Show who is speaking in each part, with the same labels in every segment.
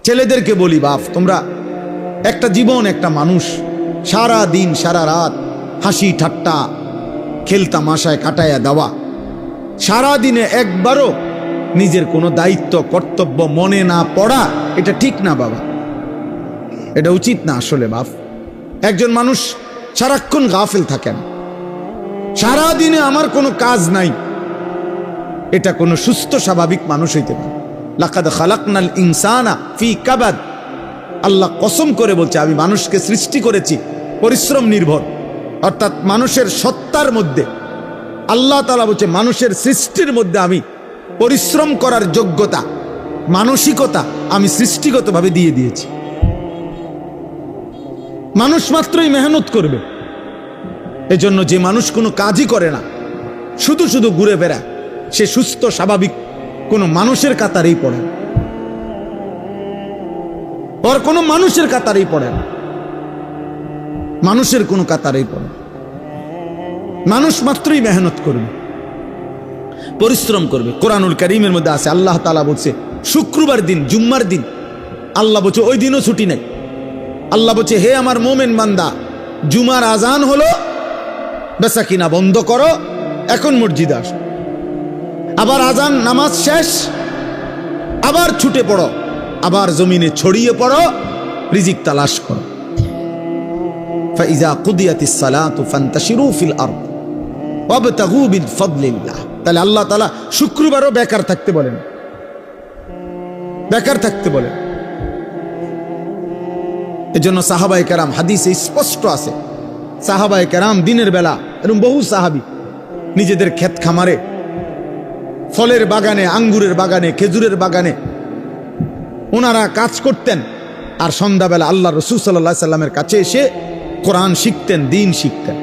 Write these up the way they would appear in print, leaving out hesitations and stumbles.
Speaker 1: ছেলেদেরকে বলি, বাপ তোমরা একটা জীবন, একটা মানুষ, সারা দিন সারা রাত হাসি ঠাট্টা খেলতামাশায় কাটাইয়া দেওয়া, সারা দিনে একবারও নিজের কোনো দায়িত্ব কর্তব্য মনে না পড়া, এটা ঠিক না বাবা, এটা উচিত না আসলে বাপ। একজন মানুষ সারাক্ষণ গাফেল থাকেন, সারা দিনে আমার কোনো কাজ নাই, এটা কোনো সুস্থ স্বাভাবিক মানুষ হইতে পারে। লাকাদ খালাকনাল ইনসানা ফি কাবাদ, আল্লাহ কসম করে বলছে আমি মানুষকে সৃষ্টি করেছি পরিশ্রম নির্ভর, অর্থাৎ মানুষের সত্তার মধ্যে আল্লাহ তাআলা বলছে মানুষের সৃষ্টির মধ্যে আমি পরিশ্রম করার যোগ্যতা, মানসিকতা আমি সৃষ্টিগতভাবে দিয়ে দিয়েছি। মানুষ মাত্রই মেহনত করবে। এজন্য যে মানুষ কোনো কাজই করে না, শুধু শুধু ঘুরে বেড়ায়, সে সুস্থ স্বাভাবিক কোনো মানুষের কাতারেই পড়ে না, ওর কোনো মানুষের কাতারেই পড়ে না, মানুষের কোনো কাতারেই পড়ে না। মানুষ মাত্রই মেহনত করবে, পরিশ্রম করবে। কোরআনুল কারীমের মধ্যে আছে, আল্লাহ তাআলা বলছে শুক্রবার দিন, জুম্মার দিন, আল্লাহ বলছে ওই দিনও ছুটি নেই। আল্লাহ বলছে হে আমার মোমেন বান্দা, জুমার আজান হলো, বেচা কিনা বন্ধ করো, এখন মসজিদে আসো, আবার আজান নামাজ শেষ, আবার ছুটে পড়ো, আবার জমিনে ছড়িয়ে পড়ো, রিজিক তালাশ করো। ফাইজা কুদিয়াতিস সালাতু ফান্তাশিরু ফিল আরদ ওয়াবতাগু মিন ফাদলিল্লাহ। তাহলে আল্লাহ তাআলা শুক্রবারও বেকার থাকতে বলেন, বেকার থাকতে বলেন। এজন্য সাহাবায়ে কেরাম, হাদিসে স্পষ্ট আছে, সাহাবায়ে কেরাম দিনের বেলা, এরকম বহু সাহাবী নিজেদের ক্ষেত খামারে, ফলের বাগানে, আঙ্গুরের বাগানে, খেজুরের বাগানে ওনারা কাজ করতেন, আর সন্ধ্যাবেলা আল্লাহ রাসূল সাল্লাল্লাহু আলাইহি সাল্লামের কাছে এসে কোরআন শিখতেন, দিন শিখতেন,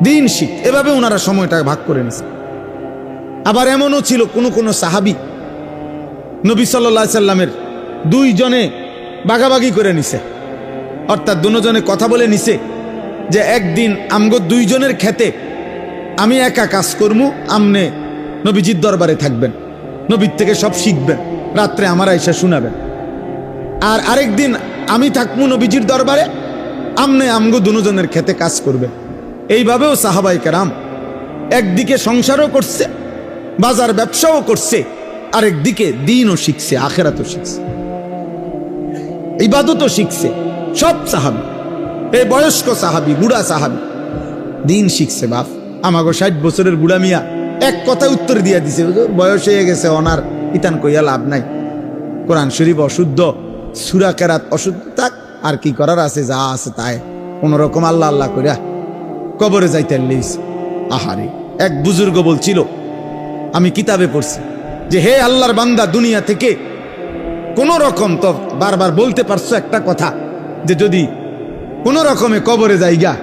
Speaker 1: দিন শিখ। এভাবে ওনারা সময়টা ভাগ করে নিছেন। আবার এমনও ছিল কোন কোন সাহাবী নবী সাল্লাল্লাহু আলাইহি সাল্লামের দুইজনে ভাগাভাগি করে নিছে, অর্থাৎ দুজনে কথা বলে নিছে যে একদিন আমগো দুইজনের খেতে আমি একা কাজ করবো, আমনে নবীজির দরবারে থাকবেন, নবীর থেকে সব শিখবেন, রাত্রে আমার আয়েশা শোনাবেন। আর আরেকদিন আমি থাকবো নবীজির দরবারে, আমনে আমগো দুজনের খেতে কাজ করবেন। এইভাবেও সাহাবায়ে কেরাম একদিকে সংসারও করছে, বাজার ব্যবসাও করছে, আরেকদিকে দিনও শিখছে, আখিরাতও শিখছে, ইবাদতও শিখছে। সব সাহাবী, এই বয়স্ক সাহাবী, বুড়া সাহাবী দিন শিখছে। বাপ আমাগো 60 বছরের বুড়া মিয়া এক কথা উত্তর দিয়া দিছে, বয়স হয়ে গেছে, অনার ইতান কইয়া লাভ নাই, কোরআন শরীফ অশুদ্ধ, সূরা কেরাত অশুদ্ধ, থাক, আর কি করার আছে, যা আছে তাই কোনরকম আল্লাহ আল্লাহ কইরা কবরে যাইতে লিস। আহারে, এক বুজুর্গ বলছিল, আমি কিতাবে পড়ছি যে হে আল্লাহর বান্দা, দুনিয়া থেকে কোন রকম, তো বারবার বলতে পারছো একটা কথা, যে যদি কোন রকমে কবরে যাইগা,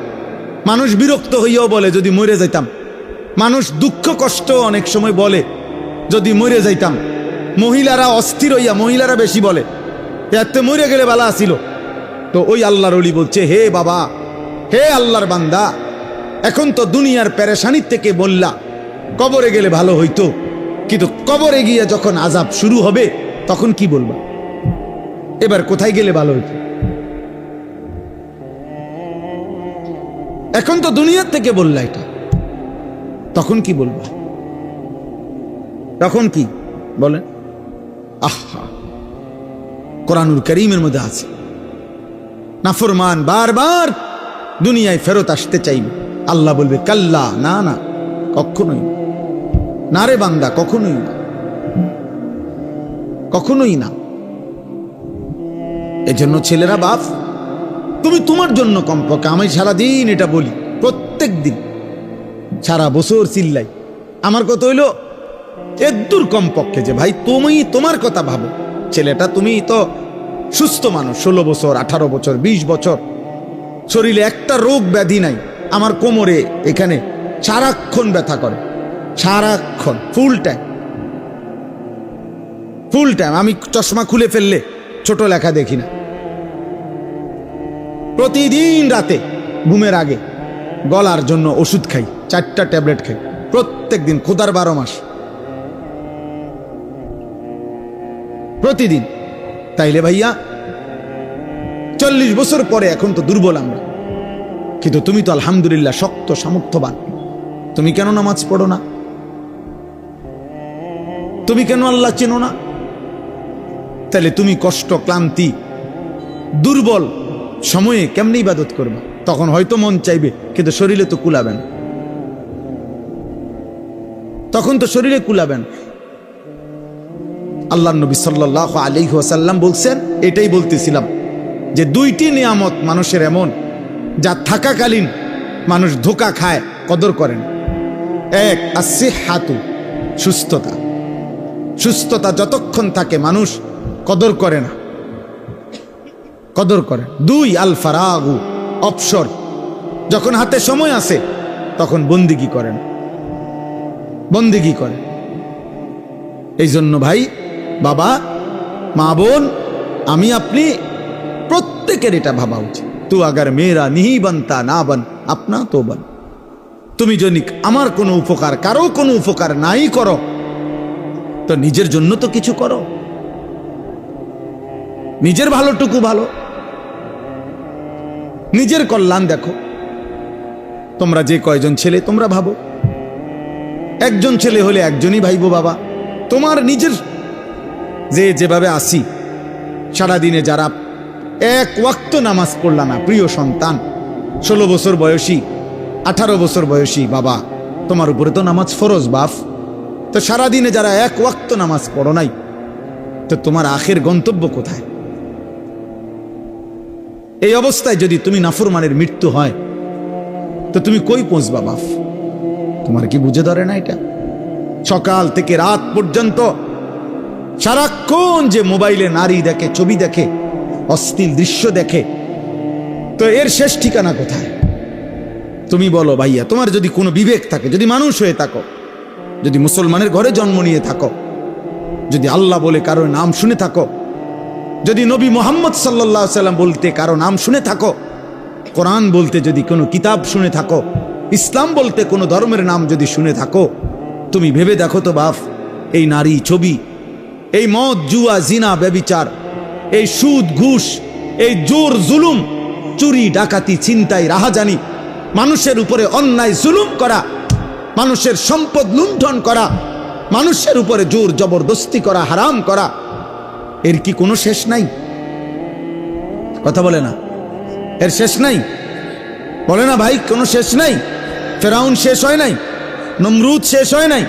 Speaker 1: মানুষ বিরক্ত হইয়াও বলে যদি মরে যাইতাম, মানুষ দুঃখ কষ্ট অনেক সময় বলে যদি মরে যাইতাম, মহিলারা অস্থির হইয়া, মহিলারা বেশি বলে এতে মরে গেলে ভালো আসিল। তো ওই আল্লাহর ওলি বলছে, হে বাবা, হে আল্লাহর বান্দা, এখন তো দুনিয়ার পেরেশানির থেকে বললা কবরে গেলে ভালো হইতো, কিন্তু কবরে গিয়ে যখন আযাব শুরু হবে তখন কি বলবা? এবার কোথায় গেলে ভালো হইতো? এখন তো দুনিয়ার থেকে বললা এটা, তখন কি বলবা? তখন কি বলেন? আহা, কোরআনুল কারীমের মধ্যে আছে, নাফরমান বারবার দুনিয়ায় ফেরত আসতে চাইবে, আল্লাহ বলবে কাল্লা, না না, কখনোই না রে বান্দা, কখনোই না, কখনোই না। এজন্য ছেলেরা, বাপ তুমি তোমার জন্য কমপক্ষে, আমি সারাদিন এটা বলি, প্রত্যেক দিন সারা বছর চিল্লাই, আমার কথা হইল এদূর কমপক্ষে যে ভাই তুমি তোমার কথা ভাবো। ছেলেটা, তুমি তো সুস্থ মানুষ, 16 বছর 18 বছর 20 বছর, শরীরে একটা রোগ ব্যাধি নাই, আমার কোমরে এখানে সারাক্ষণ ব্যথা করে, সারাক্ষণ, ফুল টাইম, ফুল টাইম। আমি চশমা খুলে ফেললে ছোট লেখা দেখি না, প্রতিদিন রাতে ঘুমের আগে গলার জন্য ওষুধ খাই, 4টা ট্যাবলেট খাই প্রত্যেক দিন, খোদার 12 মাস প্রতিদিন। তাইলে ভাইয়া 40 বছর পরে এখন তো দুর্বল আমরা, কিন্তু তুমি তো আলহামদুলিল্লাহ শক্ত সামর্থ্যবান। তুমি কেন নামাজ পড়ো না? তুমি কেন আল্লাহ চেনো না? তাহলে তুমি কষ্ট, ক্লান্তি, দুর্বল সময়ে কেমনি ইবাদত করবে? তখন হয়তো মন চাইবে, কিন্তু শরীরে তো কুলাবেন, তখন তো শরীরে কুলাবেন। আল্লাহ নবী সাল্লাল্লাহু আলাইহি ওয়াসাল্লাম বলছেন, এটাই বলতেছিলাম যে 2টি নিয়ামত মানুষের এমন, যা থাকাকালীন মানুষ ধোঁকা খায়, কদর করেন। এক, আসিহাতু, সুস্থতা। সুস্থতা যতক্ষণ থাকে মানুষ কদর করে না, কদর করে। 2, আল ফারাগু, অবসর। যখন হাতে সময় আছে তখন বন্দিগি করেন, বন্দিগি করেন। এই জন্য ভাই, বাবা, মা, বোন, আমি আপনি প্রত্যেকের এটা ভাবা উচিত। তু আগার মেয়েরা নিহি বানতা না বান আপনা তো বান। তুমি যদি আমার কোনো উপকার, কারো কোনো উপকার নাই করো, তো নিজের জন্য তো কিছু করো, নিজের ভালোটুকু ভালো, নিজের কল্যাণ দেখো। তোমরা যে কয়জন ছেলে তোমরা ভাবো, একজন ছেলে হলে একজনই ভাইবো বাবা। তোমার নিজের যেভাবে আসি, সারাদিনে যারা 1 ওয়াক্ত নামাজ পড়লা না, প্রিয় সন্তান, 16 বছর বয়সী, 18 বছর বয়সী বাবা, তোমার উপরে তো নামাজ ফরজ বাপ। তো সারাদিনে যারা 1 ওয়াক্ত নামাজ পড়ো নাই, তো তোমার আখের গন্তব্য কোথায়? এই অবস্থায় যদি তুমি নাফরমানের মৃত্যু হয়, তো তুমি কই পৌঁছবা বাপ? তোমার কি বুঝে ধরে না এটা? সকাল থেকে রাত পর্যন্ত সারাক্ষণ যে মোবাইলে নারী দেখে, ছবি দেখে, অশ্লীল দৃশ্য দেখে, তো এর শেষ ঠিকানা কোথায়? তুমি বলো ভাইয়া, তোমার যদি কোনো বিবেক থাকে, যদি মানুষ হয়ে থাকো, যদি মুসলমানের ঘরে জন্ম নিয়ে থাকো, যদি আল্লাহ বলে কারো নাম শুনে থাকো, যদি নবী মুহাম্মদ সাল্লাল্লাহু আলাইহি ওয়াসাল্লাম বলতে কারো নাম শুনে থাকো, কোরআন বলতে যদি কোনো কিতাব শুনে থাকো, ইসলাম বলতে কোনো ধর্মের নাম যদি শুনে থাকো, তুমি ভেবে দেখো তো বাপ, এই নারী, ছবি, এই মদ, জুয়া, জিনা, ব্যভিচার, এই সুদ, ঘুষ, এই জোর জুলুম, চুরি, ডাকাতি, ছিনতাই, রাহাজানি, মানুষের উপরে অন্যায় জুলুম করা, মানুষের সম্পদ লুণ্ঠন করা, মানুষের উপরে জোর জবরদস্তি করা, হারাম করা, এর কি কোনো শেষ নাই? কথা বলে না, এর শেষ নাই? বলে না ভাই, কোনো শেষ নাই? ফেরাউন শেষ হয় নাই, নমরুদ শেষ হয় নাই,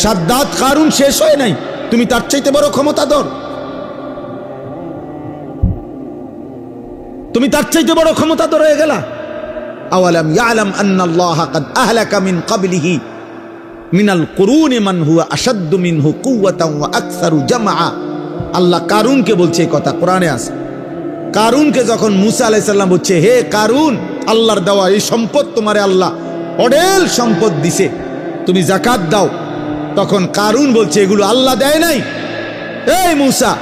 Speaker 1: সাদ্দাত, কারুন শেষ হয় নাই। তুমি তার চাইতে বড় ক্ষমতাধর, তুমি তার চাইতে বড় ক্ষমতাধর হয়ে গেলা। আওয়ালাম ইয়ালাম আন্নাল্লাহা কাদ আহলাকা মিন ক্বাবলিহি মিনাল কুরুনি মান হুয়া আশাদ্দু মিনহু কুওয়াতান ওয়া আকসারু জামআ। আল্লাহ কারুনকে বলছে এই কথা, কোরআনে আছে। কারুনকে যখন মুসা আলাইহিস সালাম বলছে, হে কারুন, আল্লাহর দেওয়া এই সম্পদ তোমারে আল্লাহ অঢেল সম্পদ দিছে, তুমি যাকাত দাও। তখন কারুন বলছে, এগুলো আল্লাহ দেয় নাই, এই মুসা,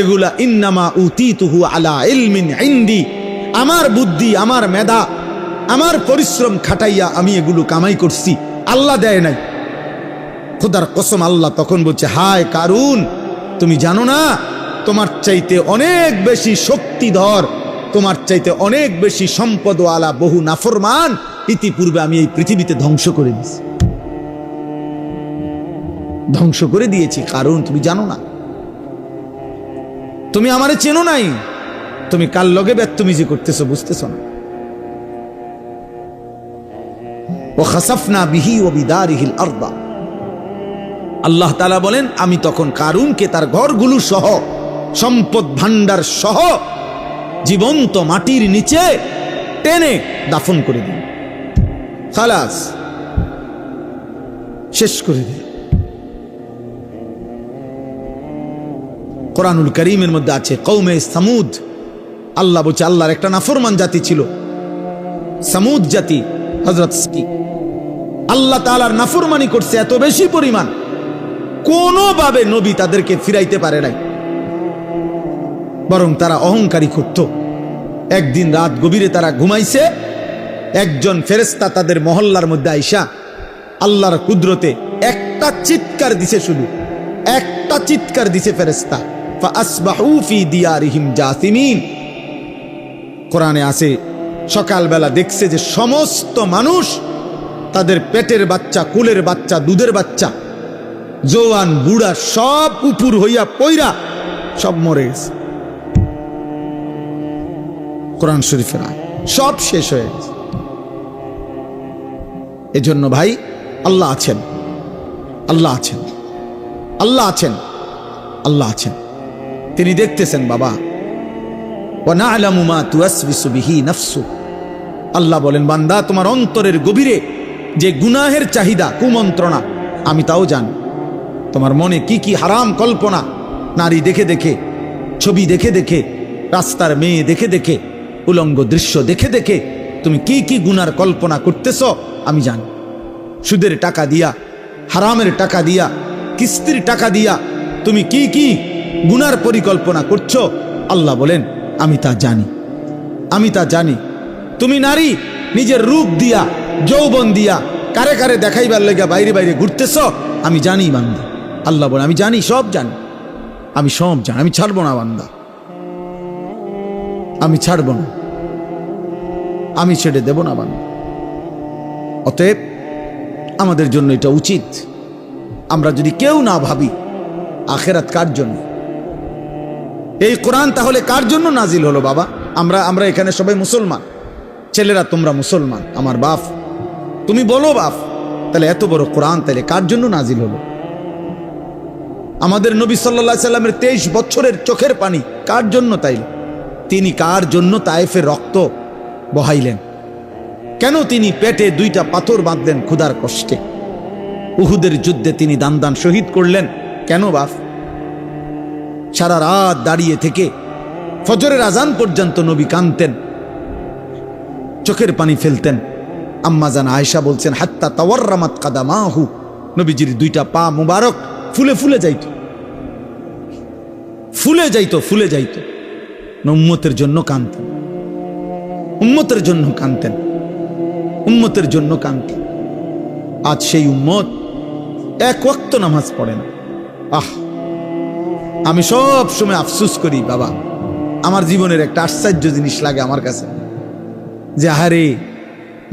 Speaker 1: এগুলা ইন্নামা উতিতুহু আলা ইলমিন ইনদি, আমার বুদ্ধি, আমার মেধা, আমার পরিশ্রম খাটাইয়া আমি এগুলো কামাই করছি, আল্লাহ দেয় নাই। খোদার কসম, আল্লাহ তখন বলছে, হায় কারুন, তুমি জানো না তোমার চাইতে অনেক বেশি শক্তিধর, তোমার চাইতে অনেক বেশি সম্পদওয়ালা বহু নাফরমান ইতিপূর্বে আমি এই পৃথিবীতে ধ্বংস করে দিয়েছি, ধ্বংস করে দিয়েছি। কারণ তুমি জানো না, তুমি আমারে চেনো নাই, তুমি কার লগে বেত্তমিজি করতেছো বুঝতেছো না। ওয়া খাসাফনা বিহি ওয়া বিদারিহিল আরদা। আল্লাহ তাআলা বলেন, আমি তখন কারুনকে তার ঘরগুলো সহ, সম্পদ ভান্ডার সহ জীবন্ত মাটির নিচে টেনে দাফন করে দিই, খালাস, শেষ করে দিই। কোরআনুল কারীমের মধ্যে আছে কওমে সামুদ। আল্লাহ বলছে, আল্লাহর একটা নাফরমান জাতি ছিল সামুদ জাতি। হযরত আল্লাহ তাআলার নাফরমানি করছে এত বেশি পরিমাণ, কোনোভাবে নবী তাদেরকে ফিরাইতে পারে নাই, বরং তারা অহংকারী করত। একদিন রাত গভীরে তারা ঘুমাইছে, একজন ফেরেশতা তাদের মহল্লার মধ্যে আইসা আল্লাহর কুদরতে একটা চিৎকার দিছে, শুধু একটা চিৎকার দিছে ফেরেশতা। ফাসবাহু ফি দিয়ারিহিম জাসিমিন। কোরআনে আছে সকালবেলা দেখছে যে সমস্ত মানুষ, তাদের পেটের বাচ্চা, কুলের বাচ্চা, দুধের বাচ্চা, জওয়ান বুড়া সব উপর হইয়া পইরা সব মরে গেছে। কোরআন শরীফের আয়াত, সব শেষ হয়ে গেছে। এজন্য ভাই, আল্লাহ আছেন, আল্লাহ আছেন, আল্লাহ আছেন, আল্লাহ আছেন। তিনি দেখতেছেন বাবা। ওয়া না'লামু মা তুওয়াসবিসু বিহি নাফসু। আল্লাহ বলেন, বান্দা তোমার অন্তরের গভীরে যে গুনাহের চাহিদা, কুমন্ত্রণা, আমি তাও জানি। তোমার মনে কি কি হারাম কল্পনা, নারী দেখে দেখে, ছবি দেখে দেখে, রাস্তার মেয়ে দেখে দেখে, উলঙ্গ দৃশ্য দেখে দেখে তুমি কি কি গুনার কল্পনা করতেছ আমি জানি। সুদের টাকা দিয়া, হারামের টাকা দিয়া, কিস্তির টাকা দিয়া তুমি কি কি গুনার পরিকল্পনা করছো, আল্লাহ বলেন আমি তা জানি, আমি তা জানি। তুমি নারী নিজের রূপ দিয়া, যৌবন দিয়া কারে কারে দেখাইবার লেগা বাইরে বাইরে ঘুরতেছ, আমি জানি বান্দা। আল্লাহ বলেন আমি জানি, সব জানি, আমি সব জানি, আমি ছাড়বো না বান্দা, আমি ছাড়বো না, আমি ছেড়ে দেব না বান্দা। অতএব আমাদের জন্য এটা উচিত, আমরা যদি কেউ না ভাবি আখেরাত কার জন্য, এই কোরআন তাহলে কার জন্য নাজিল হলো বাবা? আমরা এখানে সবাই মুসলমান, ছেলেরা তোমরা মুসলমান, আমার বাপ, তুমি বলো বাপ, তাহলে এত বড় কোরআন তাহলে কার জন্য নাজিল হলো? আমাদের নবী সাল্লাল্লাহু আলাইহি সাল্লামের 23 বছরের চোখের পানি কার জন্য? তাইলে তিনি কার জন্য তায়েফের রক্ত বহাইলেন? কেন তিনি পেটে 2টা পাথর বাঁধলেন ক্ষুধার কষ্টে? উহুদের যুদ্ধে তিনি দান দান শহীদ করলেন কেন বাপ? সারা রাত দাঁড়িয়ে থেকে ফজরের আজান পর্যন্ত নবী কাঁদতেন, চোখের পানি ফেলতেন। আম্মা জান আয়েশা বলছেন, হাত্তা তাওয়াররামাত কাদামাহু, নবীজির 2টা পা মুবারক ফুলে ফুলে যাইত, ফুলে যাইত, ফুলে যাইত। উম্মতের জন্য কাঁদতেন, উম্মতের জন্য কাঁদতেন, উম্মতের জন্য কাঁদতেন। আজ সেই উম্মত এক ওয়াক্ত নামাজ পড়ে না। আমি সব সময় আফসোস করি বাবা, আমার জীবনের একটা আশ্চর্য জিনিস লাগে আমার কাছে, যে আহারে,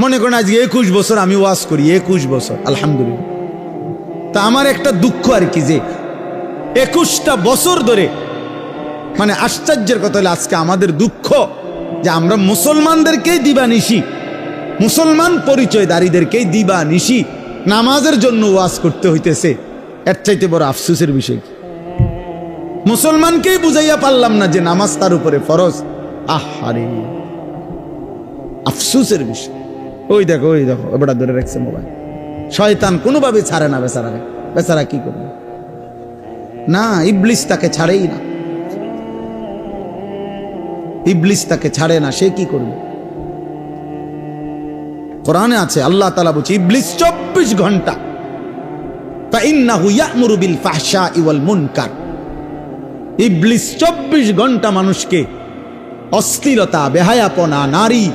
Speaker 1: মনে করেন আজকে 21 বছর আমি ওয়াজ করি, 21 বছর আলহামদুলিল্লাহ। তা আমার একটা দুঃখ আর কি, যে 21টা বছর ধরে, মানে আশ্চর্যের কথা হলো আজকে আমাদের দুঃখ যে আমরা মুসলমানদেরকেই দিবানিশি, মুসলমান পরিচয়দারীদেরকেই দিবানিশি নামাজের জন্য ওয়াজ করতে হইতেছে। এর চাইতে বড় আফসোসের বিষয় কি? মুসলমানকেই বুঝাইয়া পারলাম না যে নামাজ তার উপরে ফরজ। আহারে, আফসোসের বিষয়। ওই দেখো, ওই দেখো, এবারে ধরে রাখছে মোবাইল। শয়তান কোনোভাবে ছাড়ে না বেচারা। বেচারা কি করবে? না, ইবলিস তাকে ছাড়েই না, ইবলিস তাকে ছাড়ে না, সে কি করবে? কোরআনে আছে, আল্লাহ তাআলা বলছে ইবলিস 24 ঘন্টা, ফাইন্নাহু ইয়া'মুরু বিল ফাহশাই ওয়াল মুনকার। ইবলিস 24 ঘন্টা মানুষকে অশ্লীলতা, বেহায়াপনা, নারী,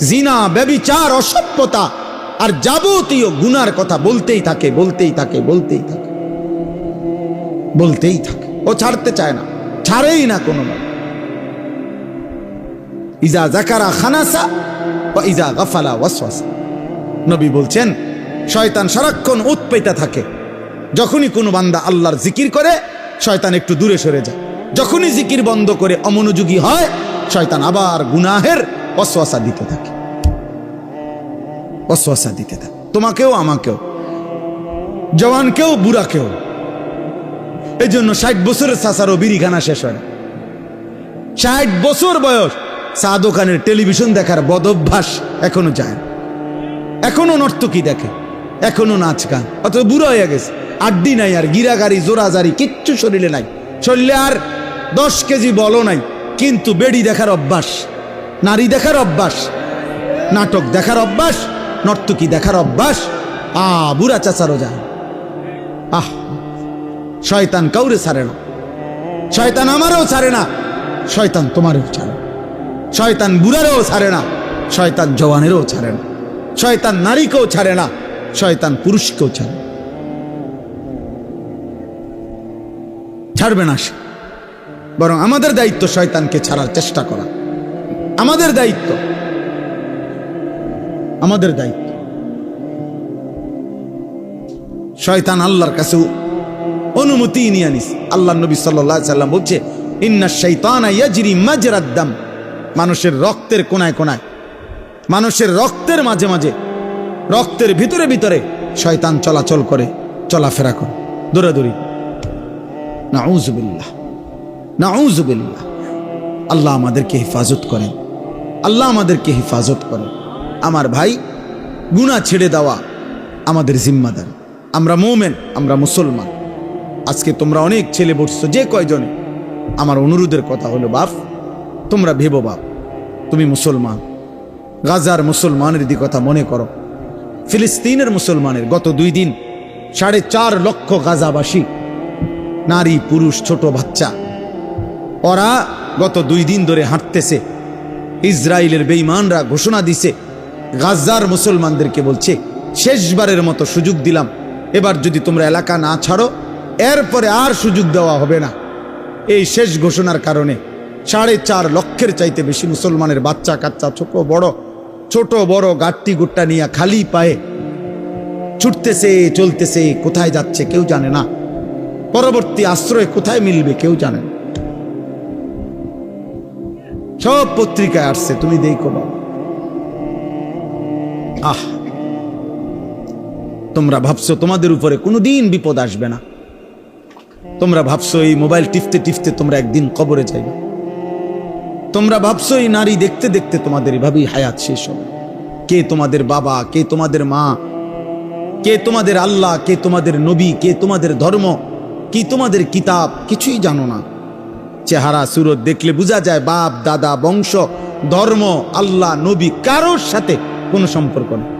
Speaker 1: জিনা, ব্যভিচার, অসভ্যতা আর যাবতীয় গুনার কথা বলতেই থাকে, বলতেই থাকে, বলতেই থাকে, বলতেই থাকে। ও ছাড়তে চায় না, ছাড়েই না কোনোভাবে। ইজা যাকারা খানাসা ওয়া ইজা গাফালা ওয়াসওয়াসা। নবী বলছেন শয়তান সারাক্ষণ উৎপেতে থাকে। যখনই কোনো বান্দা আল্লাহর জিকির করে, শয়তান একটু দূরে সরে যায়। যখনই জিকির বন্ধ করে অমনোযোগী হয়, শয়তান আবার গুনাহের ওয়াসওয়াসা দিতে থাকে, ওয়াসওয়াসা দিতে থাকে। তোমাকেও, আমাকেও, জওয়ানকেও, বুড়াকেও। এই জন্য 60 বছরের চাচারও বিড়িখানা শেষ হয়। 60 বছর বয়স, চা দোকানের টেলিভিশন দেখার বদভ্যাস এখনো যায়, এখনো নর্তকী দেখে, এখনো নাচ গান। অত বুড়ো হয়ে গেছে, আড্ডি নাই আর, গিরাগাড়ি, জোরাজারি কিচ্ছু শরীরে নাই। শরীরে আর 10 কেজি বলও নাই, কিন্তু বেড়ি দেখার অভ্যাস, নারী দেখার অভ্যাস, নাটক দেখার অভ্যাস, নর্তকী দেখার অভ্যাস। বুড়া চাচারও যায়। শয়তান কাউরে ছাড়ে না, শয়তান আমারও ছাড়ে না, শয়তান তোমারও ছাড়ে না, শয়তান বুড়ারও ছাড়ে না, শয়তান জওয়ানেরও ছাড়ে না, শয়তান নারীকেও ছাড়ে না, শয়তান পুরুষকেও ছাড়ে। ছাড়বে না সে, বরং আমাদের দায়িত্ব শয়তানকে ছাড়ার চেষ্টা করা। আমাদের দায়িত্ব, আমাদের দায়িত্ব। শয়তান আল্লাহর কাছে অনুমতি নিয়ে নিস। আল্লাহ নবী সাল্লাল্লাহু আলাইহি সাল্লাম বলছে, ইন্নাশ শাইতানা ইয়াজরি মাজরাদ দাম। মানুষের রক্তের কোনায় কোনায়, মানুষের রক্তের মাঝে মাঝে, রক্তের ভিতরে ভিতরে শয়তান চলাচল করে, চলাফেরা করে, দৌড়াদৌড়ি। নাউযুবিল্লাহ, নাউযুবিল্লাহ। আল্লাহ আমাদেরকে হেফাজত করেন, আল্লাহ আমাদেরকে হেফাজত করেন। আমার ভাই, গুনাহ ছেড়ে দেওয়া আমাদের জিম্মাদারি। আমরা মুমিন, আমরা মুসলমান। আজকে তোমরা অনেক ছেলে বসছো, যে কয়জনে, আমার অনুরোধের কথা হলো, বাপ তোমরা ভেবো, বাপ তুমি মুসলমান, গাজার মুসলমানের দিকে কথা মনে করো, ফিলিস্তিনের মুসলমানের। গত 2 দিন 4.5 লক্ষ গাজাবাসী, নারী পুরুষ ছোট বাচ্চা, ওরা গত 2 দিন ধরে হাঁটতেছে। ইসরায়েলের বেঈমানরা ঘোষণা দিছে, গাজার মুসলমানদেরকে বলছে, শেষবারের মতো সুযোগ দিলাম, এবার যদি তোমরা এলাকা না ছাড়ো, এরপরে আর সুযোগ দেওয়া হবে না। এই শেষ ঘোষণার কারণে 4.5 লক্ষের চাইতে বেশি মুসলমানের বাচ্চা কাচ্চা, ছোট বড় গাট্টি গুট্টা নিয়ে খালি পায়ে ছুটতেছে, চলতেছে। কোথায় যাচ্ছে কেউ জানে না, পরবর্তী আশ্রয় কোথায় মিলবে কেউ জানে না। সব পত্রিকায় আসছে, তুমি দেখো বাবা। তোমরা ভাবছো তোমাদের উপরে কোনোদিন বিপদ আসবে না, তোমরা ভাবছো এই মোবাইল টিপতে টিপতে তোমরা একদিন কবরে যাইবে, তোমরা ভাবছো এই নারী দেখতে দেখতে তোমাদের এভাবেই হায়াত শেষ হবে। কে তোমাদের বাবা, কে তোমাদের মা, কে তোমাদের আল্লাহ, কে তোমাদের নবী, কে তোমাদের ধর্ম, কি তোমাদের কিতাব, কিছুই জানো না। চেহারা সুরত দেখলে বোঝা যায় বাপ দাদা বংশ ধর্ম আল্লাহ নবী কারোর সাথে কোনো সম্পর্ক নেই।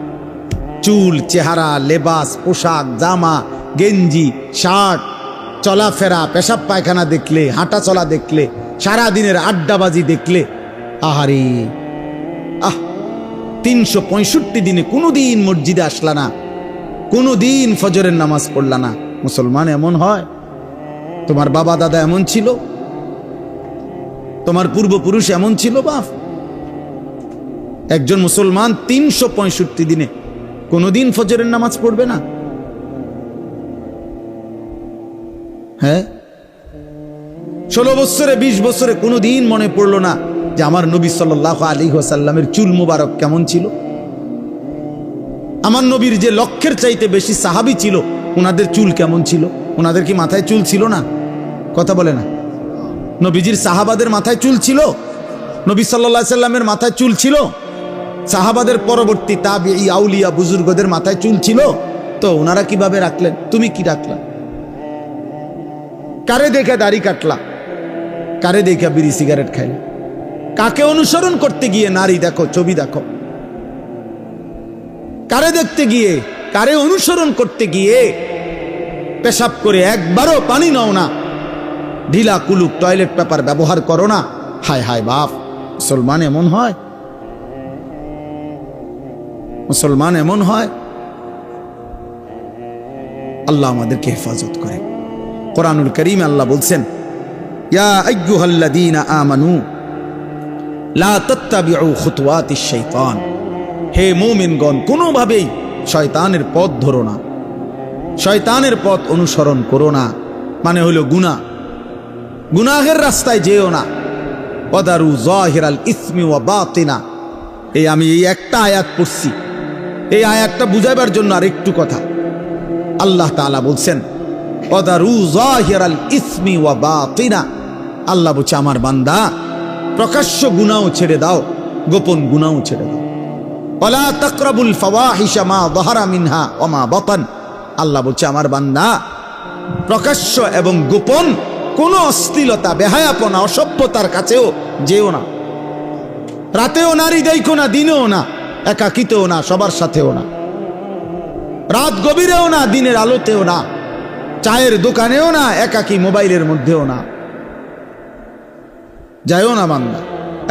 Speaker 1: চুল চেহারা লেবাস পোশাক জামা গেঞ্জি শার্ট চলাফেরা পেশাব পায়খানা দেখলে হাঁটা চলা দেখলে সারাদিনের আড্ডাবাজি দেখলে আহারে 365 দিনে কোনোদিন মসজিদে আসলা না, কোনোদিন ফজরের নামাজ পড়লা না। মুসলমান এমন হয়? তোমার বাবা দাদা এমন ছিল? তোমার পূর্বপুরুষ এমন ছিল? বাপ একজন মুসলমান 365 দিনে কোনোদিন ফজরের নামাজ পড়বে না? হ্যাঁ, 16 বছরে 20 বছরে কোনোদিন মনে পড়লো না যে আমার নবী সাল্লাল্লাহু আলাইহি ওয়াসাল্লামের চুল মুবারক কেমন ছিল? আমার নবীর যে লক্ষের চাইতে বেশি সাহাবী ছিল, ওনাদের চুল কেমন ছিল? ওনাদের কি মাথায় চুল ছিল না? কথা বলে না। নবীজির সাহাবাদের মাথায় চুল ছিল? নবী সাল্লাল্লাহু আলাইহি সাল্লামের মাথায় চুল ছিল? সাহাবাদের পরবর্তী তাবিঈ আউলিয়া বুজুর্গদের মাথায় চুল ছিল? তো ওনারা কিভাবে রাখলেন? তুমি কি রাখলা? কারে দেখে দাড়ি কাটলা? কারে দেখে বিড়ি সিগারেট খাইলা? কাকে অনুসরণ করতে গিয়ে নারী দেখো, ছবি দেখো? কারে দেখতে গিয়ে, কারে অনুসরণ করতে গিয়ে পেশাব করে একবারও পানি নাও না, ঢিলা কুলুক টয়লেট পেপার ব্যবহার করো না? হায় হায় বাপ, মুসলমান এমন হয়? মুসলমান এমন হয়? আল্লাহ আমাদেরকে হেফাজত করে। কোরআনুল কারীমে আল্লাহ বলছেন, ইয়া আইয়ুহাল্লাযীনা আমানু লা তাত্তাবিউ খুতুওয়াতিশ শাইতান। হে মুমিনগণ, কোনোভাবেই শয়তানের পথ ধরো না, শয়তানের পথ অনুসরণ করো না। মানে হলো গুনাহ, গুনাহের রাস্তায় যেও না। ওয়াদারু যাহিরাল ইসমি ওয়া বাতিনা। আমি এই একটা আয়াত পড়ছি, এই আয়াতটা বুঝাইবার জন্য আর একটু কথা। আল্লাহ তাআলা বলছেন, ওয়াদারু যাহিরাল ইসমি ওয়া বাতিনা। আল্লাহ বলছে, আমার বান্দা প্রকাশ্য গুনাহ ছেড়ে দাও, গোপন গুনাহ ছেড়ে দাও। ওয়ালা তাকরাবুল ফাওয়াহিশা মা যাহারা মিনহা ওয়া মা বাতান। আল্লাহ বলছে, আমার বান্দা প্রকাশ্য এবং গোপন কোন অশ্লীলতা বেহায়াপনা অসভ্যতার কাছেও যেও না। রাতেও নারী দেখো না, দিনেও না, একাকিতেও না, সবার সাথেও না, রাত গভীরেও না, দিনের আলোতেও না, চায়ের দোকানেও না, একাকি মোবাইলের মধ্যেও না। যাইও না বান্দা,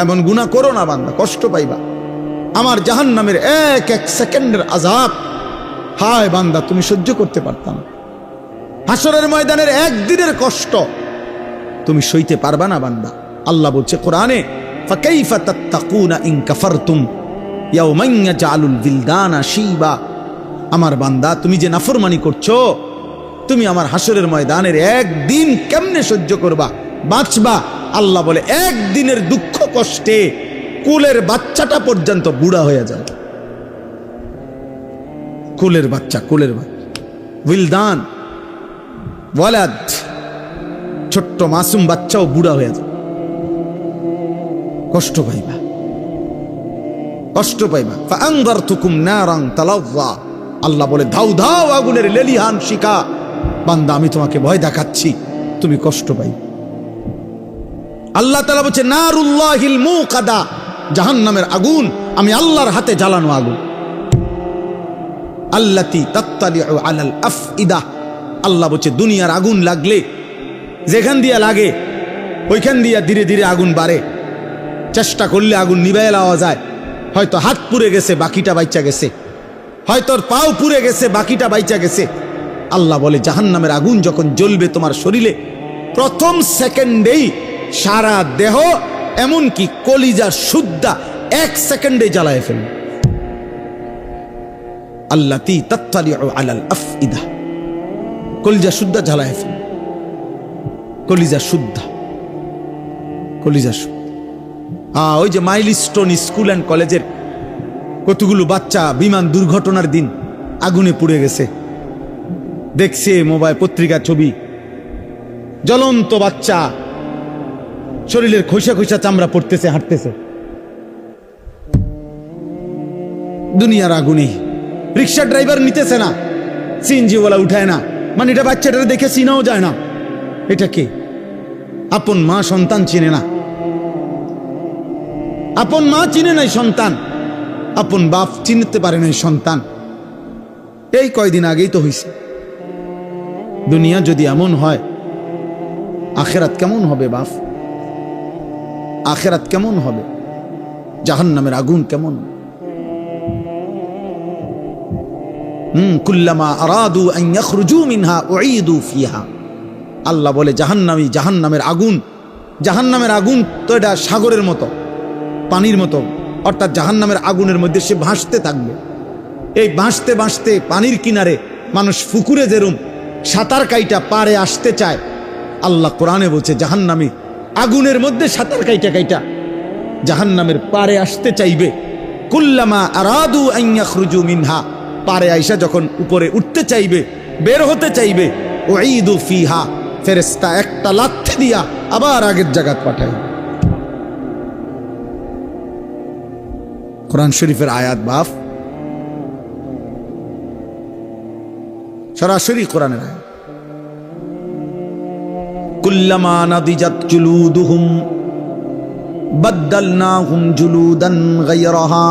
Speaker 1: এমন গুনাহ করো না বান্দা, কষ্ট পাইবা। আমার জাহান্নামের এক এক সেকেন্ডের আযাব, হায় বান্দা তুমি সহ্য করতে পারতাম। হাসরের ময়দানের একদিনের কষ্ট তুমি সইতে পারবা না বান্দা। আল্লাহ বলছে কোরআনে, ফাকাইফা তাত্তাকুনা ইন কাফারতুম ইয়াওমান ইয়াজআলুল বিলদানা শিবা। আমার বান্দা, তুমি যে নাফরমানি করছো, তুমি আমার হাসরের ময়দানের একদিন কেমনে সহ্য করবা, বাঁচবা? আল্লাহ বলে একদিনের দুঃখ কষ্টে কুলের বাচ্চাটা পর্যন্ত বুড়া হয়ে যায়। কুলের বাচ্চা উইলদান ওয়ালাদ, ছোট্ট মাসুম বাচ্চাও বুড়া হয়ে যায়। কষ্ট পাইবা। ফাআনযারতুকুম নারান তালাযযা। আল্লাহ বলে ধাউ ধাউ আগুনের লেলিহান শিখা, বান্দা আমি তোমাকে ভয় দেখাচ্ছি, তুমি কষ্ট পাই। আল্লাহ তাআলা বলছে নারুল্লাহিল মুকাদা, জাহান্নামের আগুন আমি আল্লাহর হাতে জ্বালানো আগুন। আল্লাতী তাত্তালিউ আলাল আফইদা। আল্লাহ বলছে দুনিয়ার আগুন লাগলে যেখান দিয়া লাগে ওইখান দিয়া ধীরে ধীরে আগুন বাড়ে। চেষ্টা করলে আগুন নিভাইয়া লওয়া যায়। হয়তো হাত পুড়ে গেছে, বাকিটা বাইচা গেছে, হয়তো পাও পুড়ে গেছে, বাকিটা বাইচা গেছে। আল্লাহ বলে জাহান্নামের আগুন যখন জ্বলবে তোমার শরীরে, প্রথম সেকেন্ডেই সারা দেহ এমনকি কলিজা সুদ্ধা 1 সেকেন্ডে জ্বালায় ফেলবে। আল্লাতী তাত্তালিউ আলাল আফইদা, কলিজা সুদ্ধা জ্বালায় ফেলবে। কলিজা শুদ্ধা। ওই যে মাইলস্টোন স্কুল অ্যান্ড কলেজের কতগুলো বাচ্চা বিমান দুর্ঘটনার দিন আগুনে পুড়ে গেছে, দেখছে মোবাইল পত্রিকা ছবি, জ্বলন্ত বাচ্চা, শরীরের খোসা খোসা চামড়া পড়তেছে, হাঁটতেছে দুনিয়ার আগুনে। রিক্সা ড্রাইভার নিতেছে না, সিএনজিওয়ালা উঠায় না, মানে এটা বাচ্চাটা দেখে চিনাও যায় না এটা কে। আপন মা সন্তান চিনে না, আপন মা চিনে নাই সন্তান, আপন বাপ চিনতে পারে নাই সন্তান। এই কয়দিন আগেই তো হইছে। দুনিয়া যদি এমন হয়, আখেরাত কেমন হবে বাপ? আখেরাত কেমন হবে? জাহান্নামের আগুন কেমন? কুল্লামা আরাদু আন ইয়াখরুজু মিনহা উঈদু ফিহা। আল্লাহ বলে জাহান্নামের আগুন তো এটা সাগরের মতো, পানির মতো, অর্থাৎ জাহান্নামের আগুনের মধ্যে সে ভাসতে থাকবে। এই ভাসতে ভাসতে পানির কিনারে মানুষ পুকুরে যেরম সাঁতার কাইটা পারে আসতে চায়, আল্লাহ কোরআনে বলছে জাহান্নামী আগুনের মধ্যে সাঁতার কাইটা জাহান্নামের পারে আসতে চাইবে। কুল্লামা আরাদু আন ইয়াখরুজু মিনহা, পারে আইসা যখন উপরে উঠতে চাইবে, বের হতে চাইবে, উঈদু ফিহা, ফেরেশতা একটা লাথি দিয়া আবার আগের জায়গায় পাঠায়। কোরআন শরীফের আয়াত বাপ, সরাসরি কোরআনের আয়াত। কুল্লামা নাদিজাত জুলুদুহুম বাদদালনাহুম জুলুদান গায়রাহা।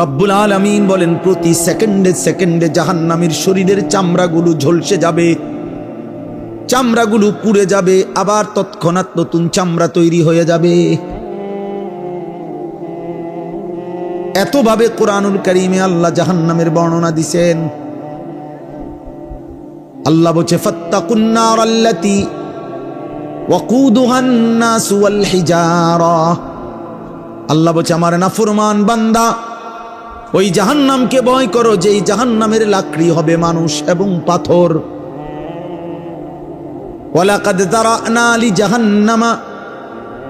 Speaker 1: রব্বুল আলামিন বলেন প্রতি সেকেন্ডে জাহান্নামীর শরীরের চামড়াগুলো ঝলসে যাবে, চামড়াগুলো পুড়ে যাবে, আবার তৎক্ষণাৎ নতুন চামড়া তৈরি হয়ে যাবে। এতভাবে কোরআনুল কারীমে আল্লাহ জাহান্নামের বর্ণনা দিছেন। আল্লাহ বলছে ফাত্তাকুন নারাল্লাতী ওয়াকুদুহান নাস ওয়াল হিজারা। আল্লাহ বলছে আমার নাফরমান বান্দা, ওই জাহান্নামকে ভয় করো যেই জাহান্নামের লাকড়ি হবে মানুষ এবং পাথর। ওয়ালাকাদ যারানা লিজাহান্নামা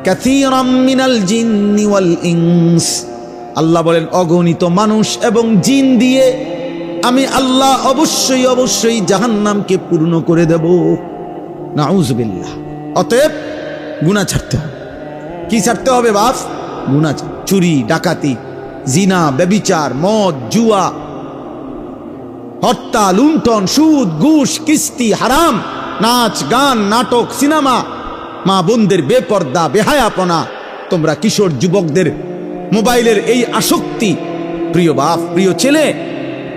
Speaker 1: কাসীরাম মিনাল জিন্নি ওয়াল ইনস। আল্লাহ বলেন অগণিত মানুষ এবং জিন দিয়ে আমি আল্লাহ অবশ্যই জাহান্নামকে পূর্ণ করে দেব। নাউযুবিল্লাহ। অতএব গুনাহ ছাড়তে হবে। কি ছাড়তে হবে বাপ? গুনাহ, চুরি, ডাকাতি, জিনা, ব্যভিচার, মদ, জুয়া, হত্যা, লুণ্ঠন, সুদ, ঘুষ, কিস্তি, হারাম, নাচ, গান, নাটক, সিনেমা, মা বোনদের বেপর্দা, বেহায়াপনা, তোমরা কিশোর যুবকদের মোবাইলের এই আসক্তি। প্রিয় বাপ, প্রিয় ছেলে,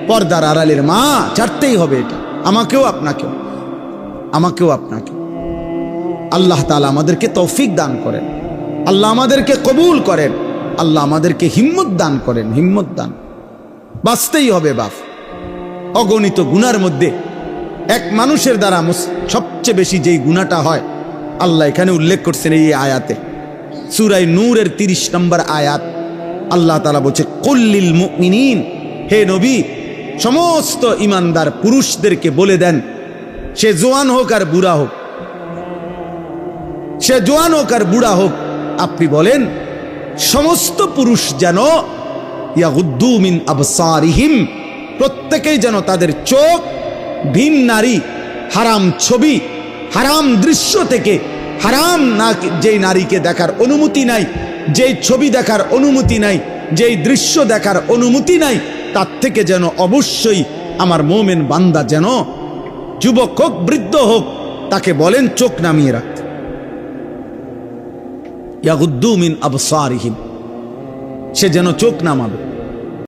Speaker 1: পর্দার আড়ালের মা, ছাড়তেই হবে এটা। আমাকেও আপনাকে। আল্লাহ তাআলা আমাদেরকে তৌফিক দান করেন, আল্লাহ আমাদেরকে কবুল করেন, আল্লাহ আমাদেরকে হিম্মত দান করেন। বাঁচতেই হবে বাপ। অগণিত গুনার মধ্যে এক মানুষের দ্বারা সবচেয়ে বেশি যেই গুনাহটা হয় আল্লাহ এখানে উল্লেখ করছেন এই আয়াতে, সূরা নূরের 30 নম্বর আয়াত। আল্লাহ তাআলা বলছে, কুল্লিল মুমিনিন, হে নবী সমস্ত ইমানদার পুরুষদেরকে বলে দেন, সে জোয়ান হোক আর বুড়া হোক, সে জোয়ান হোক আর বুড়া হোক, আপনি বলেন সমস্ত পুরুষ যেন ইয়াগুদ্দু মিন আবসারিহিম, প্রত্যেকেই যেন তাদের চোখ ভিন নারী, হারাম ছবি, হারাম দৃশ্য থেকে, হারাম না যেই নারীকে দেখার অনুমতি নাই, যেই ছবি দেখার অনুমতি নাই, যেই দৃশ্য দেখার অনুমতি নাই, তার থেকে যেন অবশ্যই আমার মোমেন বান্দা যেন যুবক হোক বৃদ্ধ হোক তাকে বলেন চোখ নামিয়ে রাখতে। ইয়াগুদ্দু মিন আবসারিহিম, সে যেন চোখ নামাবে।